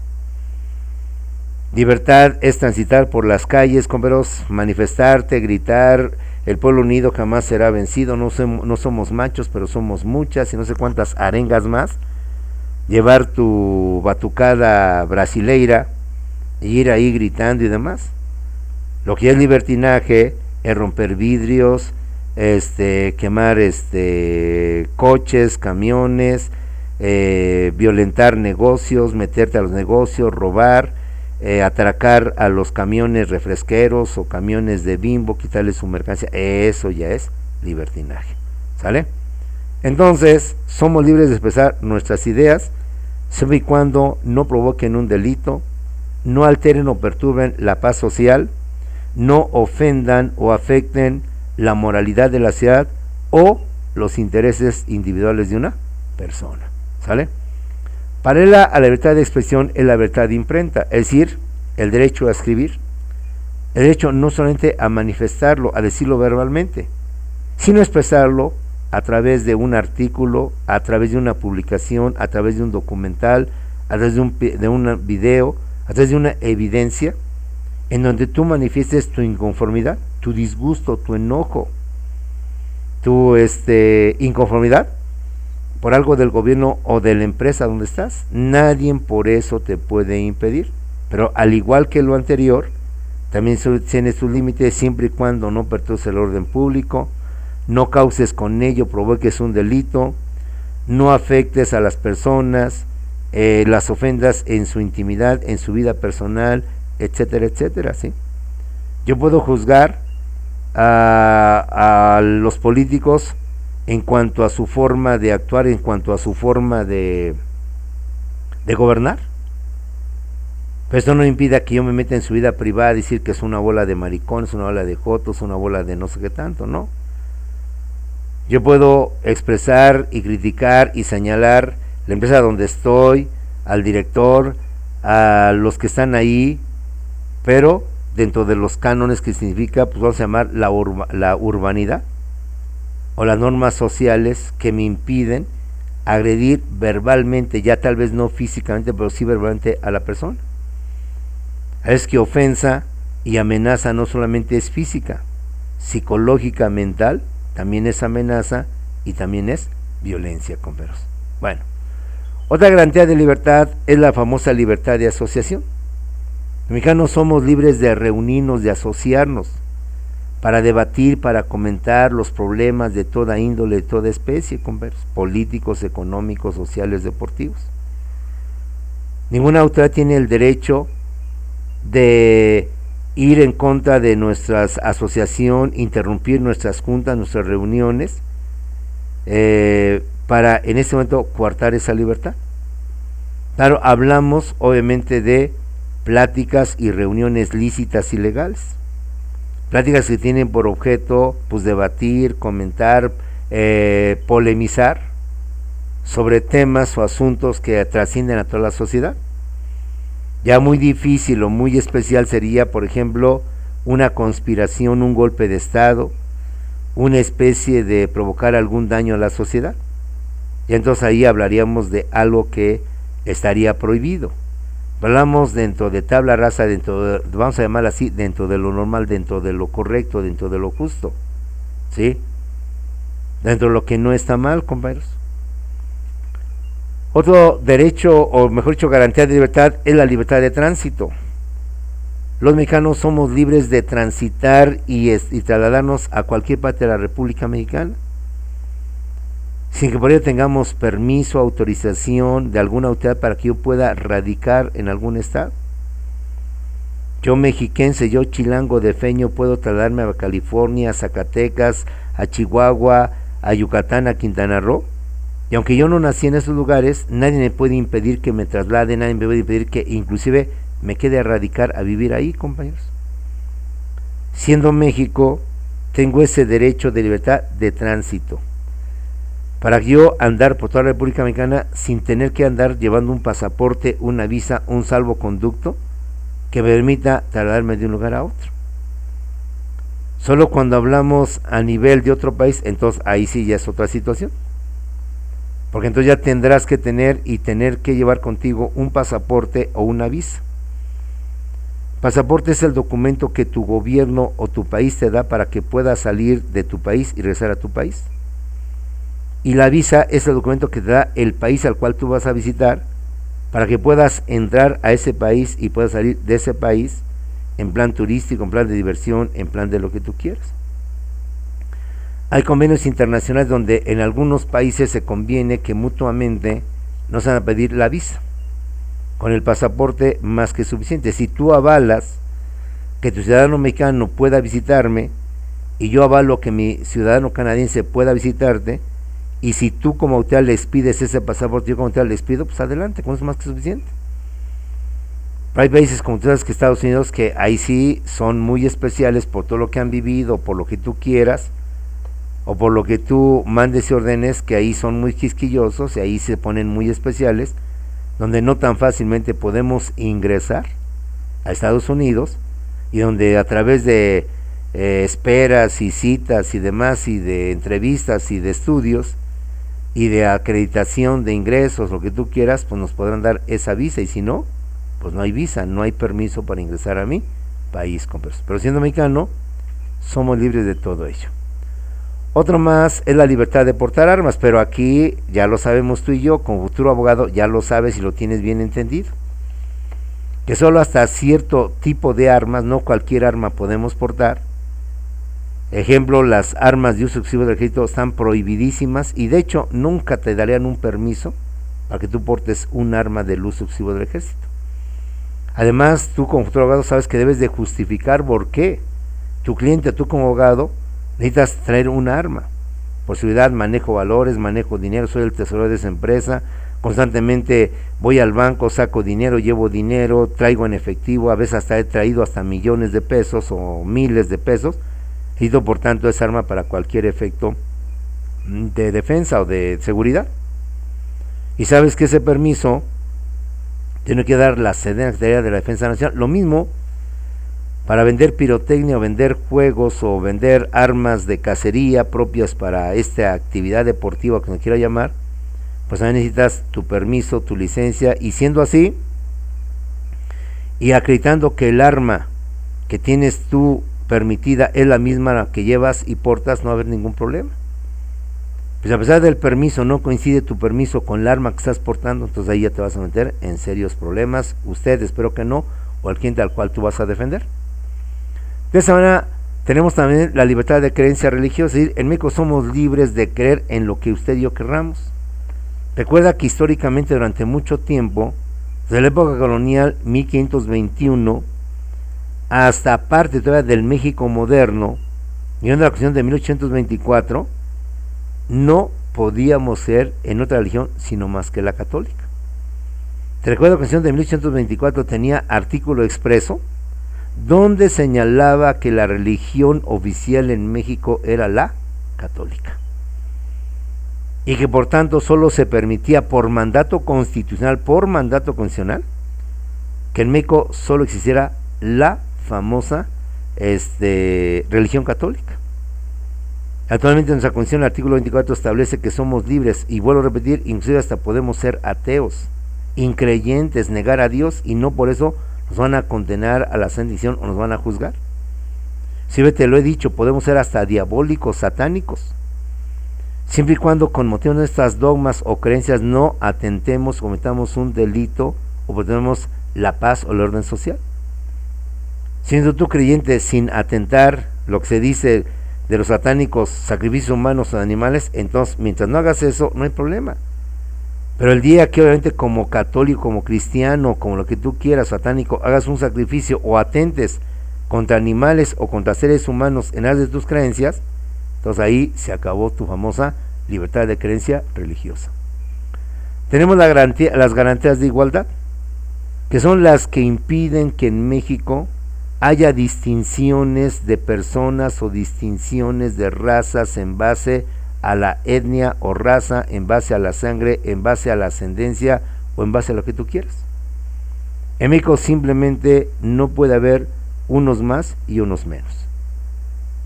S1: Libertad es transitar por las calles, compañeros, manifestarte, gritar, el pueblo unido jamás será vencido, no somos machos, pero somos muchas, y no sé cuántas arengas más, llevar tu batucada brasileira, y ir ahí gritando y demás. Lo que es libertinaje es romper vidrios, quemar coches, camiones, violentar negocios, meterte a los negocios, robar, atracar a los camiones refresqueros o camiones de Bimbo, quitarles su mercancía. Eso ya es libertinaje, ¿sale? Entonces somos libres de expresar nuestras ideas siempre y cuando no provoquen un delito, no alteren o perturben la paz social, no ofendan o afecten la moralidad de la sociedad o los intereses individuales de una persona, ¿sale? Paralela a la libertad de expresión es la libertad de imprenta, es decir, el derecho a escribir, el derecho no solamente a manifestarlo, a decirlo verbalmente, sino a expresarlo a través de un artículo, a través de una publicación, a través de un documental, a través de un video, a través de una evidencia, en donde tú manifiestes tu inconformidad, tu disgusto, tu enojo, tu inconformidad por algo del gobierno o de la empresa donde estás. Nadie por eso te puede impedir, pero al igual que lo anterior, también tiene sus límites siempre y cuando no perturbes el orden público, no causes con ello, provoques un delito, no afectes a las personas, las ofendas en su intimidad, en su vida personal, etcétera, etcétera, ¿sí? Yo puedo juzgar a los políticos en cuanto a su forma de actuar, en cuanto a su forma de gobernar, pero esto no impide que yo me meta en su vida privada, decir que es una bola de maricones, una bola de jotos, una bola de no sé qué tanto, ¿no? Yo puedo expresar y criticar y señalar la empresa donde estoy, al director, a los que están ahí, pero dentro de los cánones que significa, pues vamos a llamar la urbanidad o las normas sociales que me impiden agredir verbalmente, ya tal vez no físicamente, pero sí verbalmente a la persona. Es que ofensa y amenaza no solamente es física, psicológica, mental, también es amenaza y también es violencia, compañeros. Bueno, otra garantía de libertad es la famosa libertad de asociación. Los mexicanos somos libres de reunirnos, de asociarnos, para debatir, para comentar los problemas de toda índole, de toda especie, políticos, económicos, sociales, deportivos. Ninguna autoridad tiene el derecho de ir en contra de nuestra asociación, interrumpir nuestras juntas, nuestras reuniones, para en este momento coartar esa libertad. Claro, hablamos obviamente de pláticas y reuniones lícitas y legales, pláticas que tienen por objeto pues debatir, comentar, polemizar sobre temas o asuntos que trascienden a toda la sociedad. Ya muy difícil o muy especial sería, por ejemplo, una conspiración, un golpe de estado, una especie de provocar algún daño a la sociedad. Y entonces ahí hablaríamos de algo que estaría prohibido. Hablamos dentro de tabla rasa, vamos a llamar así, dentro de lo normal, dentro de lo correcto, dentro de lo justo, ¿sí? Dentro de lo que no está mal, compañeros. Otro derecho, o mejor dicho, garantía de libertad, es la libertad de tránsito. Los mexicanos somos libres de transitar y trasladarnos a cualquier parte de la República Mexicana, sin que por ello tengamos permiso, autorización de alguna autoridad para que yo pueda radicar en algún estado. Yo mexiquense, yo chilango de feño, puedo trasladarme a California, a Zacatecas, a Chihuahua, a Yucatán, a Quintana Roo. Y aunque yo no nací en esos lugares, nadie me puede impedir que me traslade, nadie me puede impedir que inclusive me quede a radicar, a vivir ahí, compañeros. Siendo México, tengo ese derecho de libertad de tránsito, para yo andar por toda la República Mexicana sin tener que andar llevando un pasaporte, una visa, un salvoconducto que me permita trasladarme de un lugar a otro. Solo cuando hablamos a nivel de otro país, entonces ahí sí ya es otra situación, porque entonces ya tendrás que tener que llevar contigo un pasaporte o una visa. Pasaporte es el documento que tu gobierno o tu país te da para que puedas salir de tu país y regresar a tu país. Y la visa es el documento que te da el país al cual tú vas a visitar para que puedas entrar a ese país y puedas salir de ese país en plan turístico, en plan de diversión, en plan de lo que tú quieras. Hay convenios internacionales donde en algunos países se conviene que mutuamente nos van a pedir la visa. Con el pasaporte más que suficiente. Si tú avalas que tu ciudadano mexicano pueda visitarme y yo avalo que mi ciudadano canadiense pueda visitarte, y si tú como autoridad les pides ese pasaporte, yo como autoridad les pido, pues adelante, con eso es más que suficiente. Pero hay países como tú sabes que Estados Unidos, que ahí sí son muy especiales por todo lo que han vivido, por lo que tú quieras, o por lo que tú mandes y ordenes, que ahí son muy quisquillosos y ahí se ponen muy especiales, donde no tan fácilmente podemos ingresar a Estados Unidos, y donde a través de esperas y citas y demás, y de entrevistas y de estudios y de acreditación de ingresos, lo que tú quieras, pues nos podrán dar esa visa, y si no, pues no hay visa, no hay permiso para ingresar a mi país, compañeros. Pero siendo mexicano, somos libres de todo ello. Otro más es la libertad de portar armas, pero aquí ya lo sabemos tú y yo, como futuro abogado, ya lo sabes y lo tienes bien entendido, que solo hasta cierto tipo de armas, no cualquier arma podemos portar. Ejemplo, las armas de uso exclusivo del ejército están prohibidísimas, y de hecho nunca te darían un permiso para que tú portes un arma del uso exclusivo del ejército. Además, tú como futuro abogado sabes que debes de justificar por qué tu cliente, tú como abogado, necesitas traer un arma. Por seguridad, manejo valores, manejo dinero, soy el tesorero de esa empresa, constantemente voy al banco, saco dinero, llevo dinero, traigo en efectivo, a veces hasta he traído hasta millones de pesos o miles de pesos. Necesito por tanto esa arma para cualquier efecto de defensa o de seguridad. Y sabes que ese permiso tiene que dar la Secretaría de la Defensa Nacional. Lo mismo para vender pirotecnia o vender juegos o vender armas de cacería propias para esta actividad deportiva que se quiera llamar, pues también necesitas tu permiso, tu licencia, y siendo así y acreditando que el arma que tienes tú permitida es la misma que llevas y portas, no va a haber ningún problema. Pues a pesar del permiso no coincide tu permiso con el arma que estás portando, entonces ahí ya te vas a meter en serios problemas, usted espero que no, o al cliente al cual tú vas a defender. De esa manera Tenemos también la libertad de creencia religiosa, es decir, en México somos libres de creer en lo que usted y yo querramos. Recuerda que históricamente durante mucho tiempo, desde la época colonial 1521 hasta parte todavía del México moderno, y en la Constitución de 1824, no podíamos ser en otra religión sino más que la católica. Te recuerdo que la Constitución de 1824 tenía artículo expreso donde señalaba que la religión oficial en México era la católica y que por tanto solo se permitía por mandato constitucional, que en México solo existiera la famosa religión católica. Actualmente nuestra Constitución, el artículo 24 establece que somos libres, y vuelvo a repetir, inclusive hasta podemos ser ateos, increyentes, negar a Dios, y no por eso nos van a condenar a la sandición o nos van a juzgar. Si te lo he dicho, podemos ser hasta diabólicos, satánicos, siempre y cuando con motivo de estas dogmas o creencias no atentemos, cometamos un delito o perdemos la paz o el orden social. Siendo tú creyente sin atentar lo que se dice de los satánicos sacrificios humanos o animales, entonces mientras no hagas eso no hay problema. Pero el día que obviamente como católico, como cristiano, como lo que tú quieras, satánico, hagas un sacrificio o atentes contra animales o contra seres humanos en aras de tus creencias, entonces ahí se acabó tu famosa libertad de creencia religiosa. Tenemos las garantías de igualdad, que son las que impiden que en México haya distinciones de personas o distinciones de razas en base a la etnia o raza, en base a la sangre, en base a la ascendencia o en base a lo que tú quieras. En México simplemente no puede haber unos más y unos menos.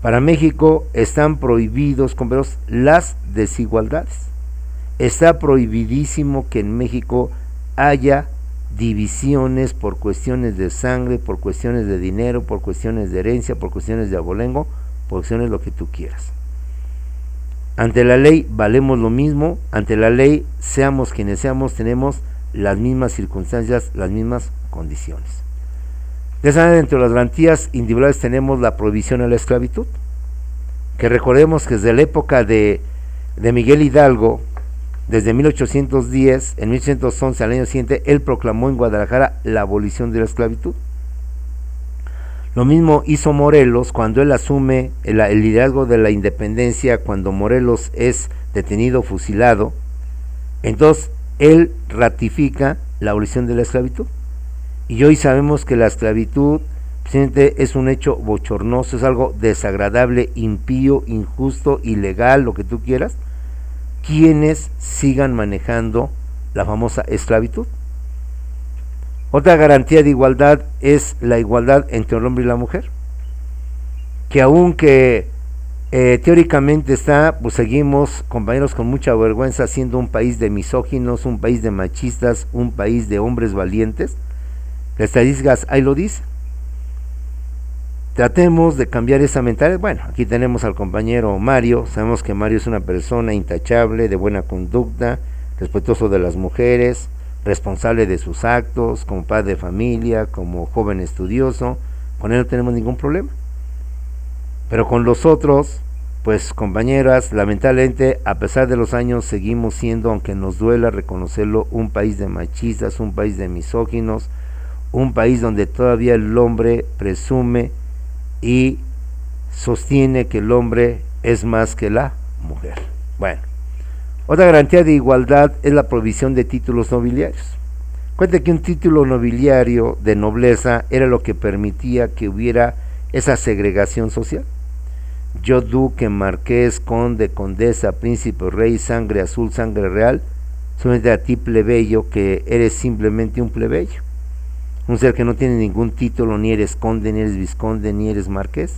S1: Para México están prohibidos, compañeros, las desigualdades. Está prohibidísimo que en México haya divisiones por cuestiones de sangre, por cuestiones de dinero, por cuestiones de herencia, por cuestiones de abolengo, por cuestiones de lo que tú quieras. Ante la ley valemos lo mismo, ante la ley seamos quienes seamos, tenemos las mismas circunstancias, las mismas condiciones. De esa manera, entre las garantías individuales tenemos la prohibición a la esclavitud, que recordemos que desde la época de Miguel Hidalgo, desde 1810, en 1811 al año siguiente, él proclamó en Guadalajara la abolición de la esclavitud. Lo mismo hizo Morelos cuando él asume el liderazgo de la independencia, cuando Morelos es detenido, fusilado. Entonces él ratifica la abolición de la esclavitud. Y hoy sabemos que la esclavitud es un hecho bochornoso, es algo desagradable, impío, injusto, ilegal, lo que tú quieras, quienes sigan manejando la famosa esclavitud. Otra garantía de igualdad es la igualdad entre el hombre y la mujer, que aunque teóricamente está, pues seguimos, compañeros, con mucha vergüenza, siendo un país de misóginos, un país de machistas, un país de hombres valientes. Las estadísticas ahí lo dicen. Tratemos de cambiar esa mentalidad. Bueno, aquí tenemos al compañero Mario, sabemos que Mario es una persona intachable, de buena conducta, respetuoso de las mujeres, responsable de sus actos, como padre de familia, como joven estudioso, con él no tenemos ningún problema. Pero con los otros, pues compañeras, lamentablemente, a pesar de los años, seguimos siendo, aunque nos duela reconocerlo, un país de machistas, un país de misóginos, un país donde todavía el hombre presume y sostiene que el hombre es más que la mujer. Bueno, otra garantía de igualdad es la provisión de títulos nobiliarios. Cuenta que un título nobiliario de nobleza era lo que permitía que hubiera esa segregación social. Yo, duque, marqués, conde, condesa, príncipe, rey, sangre azul, sangre real, solamente a ti, plebeyo, que eres simplemente un plebeyo, un ser que no tiene ningún título, ni eres conde, ni eres vizconde, ni eres marqués.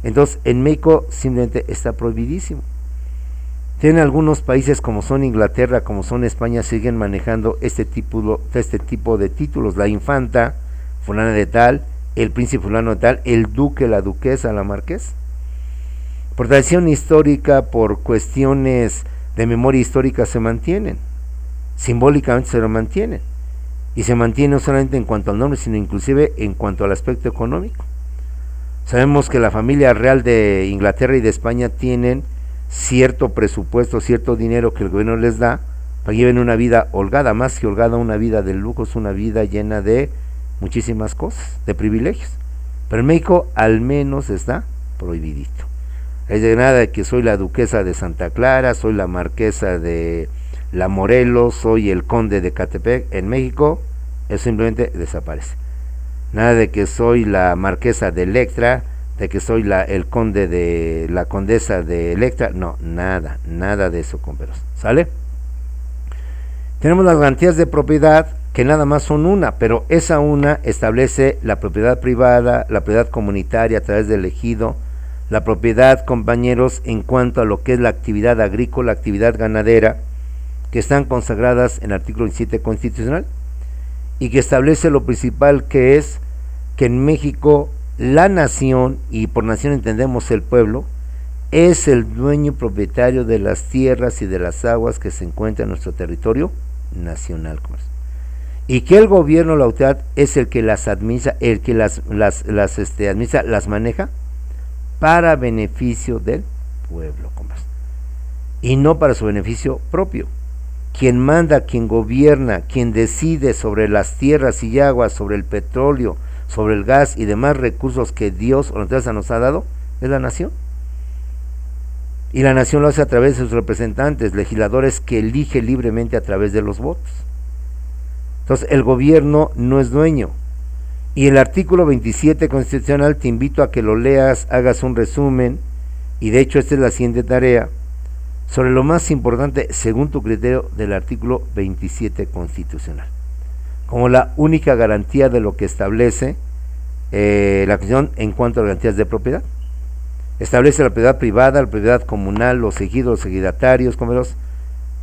S1: Entonces en México simplemente está prohibidísimo. Tienen algunos países como son Inglaterra, como son España, siguen manejando este tipo de títulos: la infanta fulana de tal, el príncipe fulano de tal, el duque, la duquesa, la marquesa. Por tradición histórica, por cuestiones de memoria histórica se mantienen, simbólicamente se lo mantienen, y se mantiene no solamente en cuanto al nombre, sino inclusive en cuanto al aspecto económico. Sabemos que la familia real de Inglaterra y de España tienen cierto presupuesto, cierto dinero que el gobierno les da para que lleven una vida holgada, más que holgada, una vida de lujo, es una vida llena de muchísimas cosas, de privilegios. Pero en México al menos está prohibidito. Es de nada de que soy la duquesa de Santa Clara, soy la marquesa de la Morelos, soy el conde de Catepec. En México eso simplemente desaparece. Nada de que soy la marquesa de Electra, de que soy el conde de la condesa de Electra. No, nada de eso, compañeros. ¿Sale? Tenemos las garantías de propiedad, que nada más son una, pero esa una establece la propiedad privada, la propiedad comunitaria a través del ejido, la propiedad, compañeros, en cuanto a lo que es la actividad agrícola, actividad ganadera, que están consagradas en el artículo 17 constitucional, y que establece lo principal, que es que en México la nación, y por nación entendemos el pueblo, es el dueño propietario de las tierras y de las aguas que se encuentran en nuestro territorio nacional, y que el gobierno, la autoridad, es el que las administra, el que las administra, las maneja para beneficio del pueblo, y no para su beneficio propio. Quien manda, quien gobierna, quien decide sobre las tierras y aguas, sobre el petróleo, sobre el gas y demás recursos que Dios o la naturaleza nos ha dado, es la nación. Y la nación lo hace a través de sus representantes, legisladores que elige libremente a través de los votos. Entonces el gobierno no es dueño. Y el artículo 27 constitucional, te invito a que lo leas, hagas un resumen, y de hecho esta es la siguiente tarea, sobre lo más importante según tu criterio del artículo 27 constitucional, como la única garantía de lo que establece la Constitución en cuanto a garantías de propiedad. Establece la propiedad privada, la propiedad comunal, los ejidos, los ejidatarios,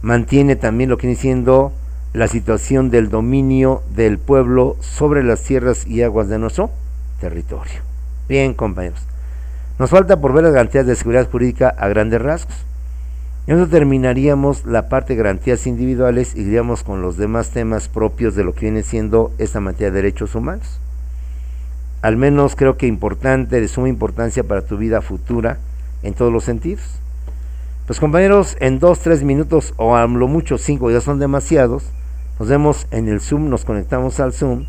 S1: mantiene también lo que viene siendo la situación del dominio del pueblo sobre las tierras y aguas de nuestro territorio. Bien, compañeros, nos falta por ver las garantías de seguridad jurídica a grandes rasgos. Y nosotros terminaríamos la parte de garantías individuales y iríamos con los demás temas propios de lo que viene siendo esta materia de derechos humanos. Al menos creo que importante, de suma importancia para tu vida futura en todos los sentidos. Pues compañeros, en 2-3 minutos o a lo mucho 5, ya son demasiados, nos vemos en el Zoom, nos conectamos al Zoom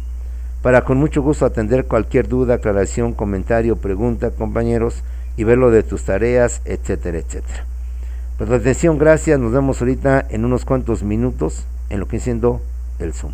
S1: para con mucho gusto atender cualquier duda, aclaración, comentario, pregunta, compañeros, y ver lo de tus tareas, etcétera, etcétera. Por tu atención, gracias, nos vemos ahorita en unos cuantos minutos en lo que viene siendo el Zoom.